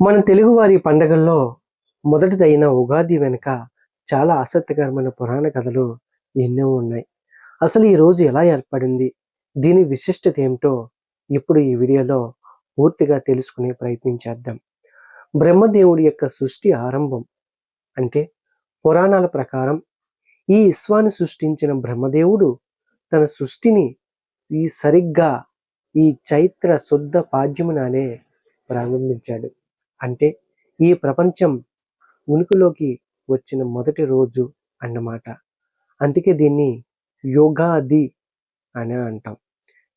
మన తెలుగువారి పండగల్లో మొదటిదైన ఉగాది వెనుక చాలా ఆసక్తికరమైన పురాణ కథలు ఎన్నో ఉన్నాయి. అసలు ఈ రోజు ఎలా ఏర్పడింది? దీని విశిష్టత ఏమిటో ఇప్పుడు ఈ వీడియోలో పూర్తిగా తెలుసుకునే ప్రయత్నం చేద్దాం. బ్రహ్మదేవుడి యొక్క సృష్టి ఆరంభం అంటే పురాణాల ప్రకారం ఈ విశ్వాన్ని సృష్టించిన బ్రహ్మదేవుడు తన సృష్టిని సరిగ్గా ఈ చైత్ర శుద్ధ పాడ్యమునానే ప్రారంభించాడు. అంటే ఈ ప్రపంచం ఉనికిలోకి వచ్చిన మొదటి రోజు అన్నమాట. అందుకే దీన్ని యుగాది అని అంటాం.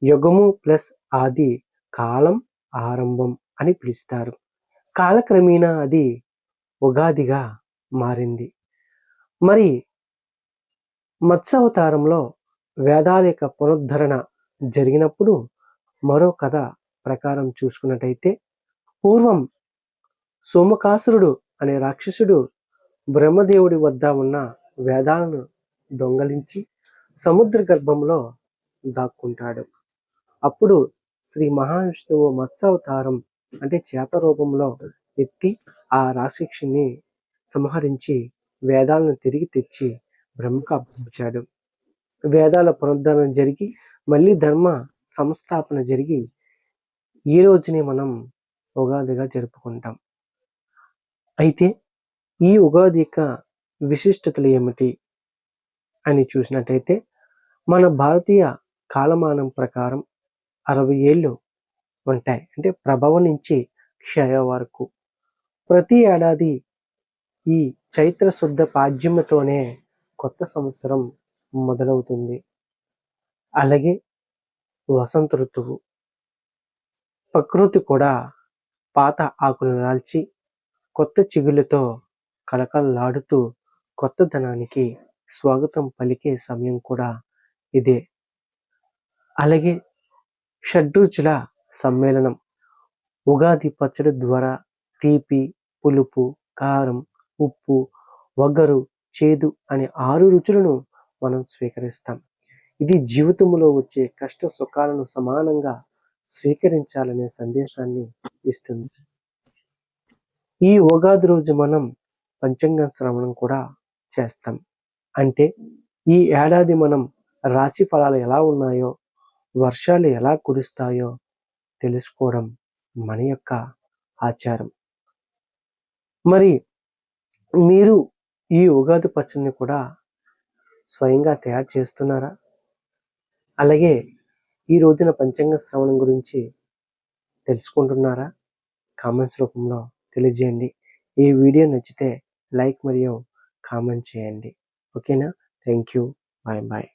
యుగము ప్లస్ ఆది, కాలం, ఆరంభం అని పిలుస్తారు. కాలక్రమేణా అది ఉగాదిగా మారింది. మరి మత్స్యావతారంలో వేదాల యొక్క పునరుద్ధరణ జరిగినప్పుడు మరో కథ ప్రకారం చూసుకున్నట్టయితే పూర్వం సోమకాసురుడు అనే రాక్షసుడు బ్రహ్మదేవుడి వద్ద ఉన్న వేదాలను దొంగలించి సముద్ర గర్భంలో దాక్కుంటాడు. అప్పుడు శ్రీ మహావిష్ణువు మత్స్యావతారం అంటే చేప రూపంలో ఎత్తి ఆ రాక్షసుని సంహరించి వేదాలను తిరిగి తెచ్చి బ్రహ్మకు అప్పగించాడు. వేదాల పునరుద్ధరణ జరిగి మళ్ళీ ధర్మ సంస్థాపన జరిగి ఈ రోజుని మనం ఉగాదిగా జరుపుకుంటాం. అయితే ఈ ఉగాది యొక్క విశిష్టతలు ఏమిటి అని చూసినట్టయితే మన భారతీయ కాలమానం ప్రకారం 60 ఏళ్ళు ఉంటాయి. అంటే ప్రభవం నుంచి క్షయ వరకు. ప్రతి ఏడాది ఈ చైత్ర శుద్ధ పాడ్యముతోనే కొత్త సంవత్సరం మొదలవుతుంది. అలాగే వసంత ఋతువు. ప్రకృతి కూడా పాత ఆకులు రాల్చి కొత్త చిగుళ్ళతో కలకలలాడుతూ కొత్తదనానికి స్వాగతం పలికే సమయం కూడా ఇదే. అలాగే షడ్రుచుల సమ్మేళనం. ఉగాది పచ్చడి ద్వారా తీపి, పులుపు, కారం, ఉప్పు, వగరు, చేదు అనే 6 రుచులను మనం స్వీకరిస్తాం. ఇది జీవితంలో వచ్చే కష్ట సుఖాలను సమానంగా స్వీకరించాలనే సందేశాన్ని ఇస్తుంది. ఈ ఉగాది రోజు మనం పంచాంగ శ్రవణం కూడా చేస్తాం. అంటే ఈ ఏడాది మనం రాశి ఫలాలు ఎలా ఉన్నాయో, వర్షాలు ఎలా కురుస్తాయో తెలుసుకోవడం మన యొక్క ఆచారం. మరి మీరు ఈ ఉగాది పచ్చడిని కూడా స్వయంగా తయారు చేస్తున్నారా? అలాగే ఈ రోజున పంచాంగ శ్రవణం గురించి తెలుసుకుంటున్నారా? కామెంట్స్ రూపంలో తెలియజేయండి. ఈ వీడియో నచ్చితే లైక్ మరియు కామెంట్ చేయండి. ఓకేనా? Thank you. Bye bye.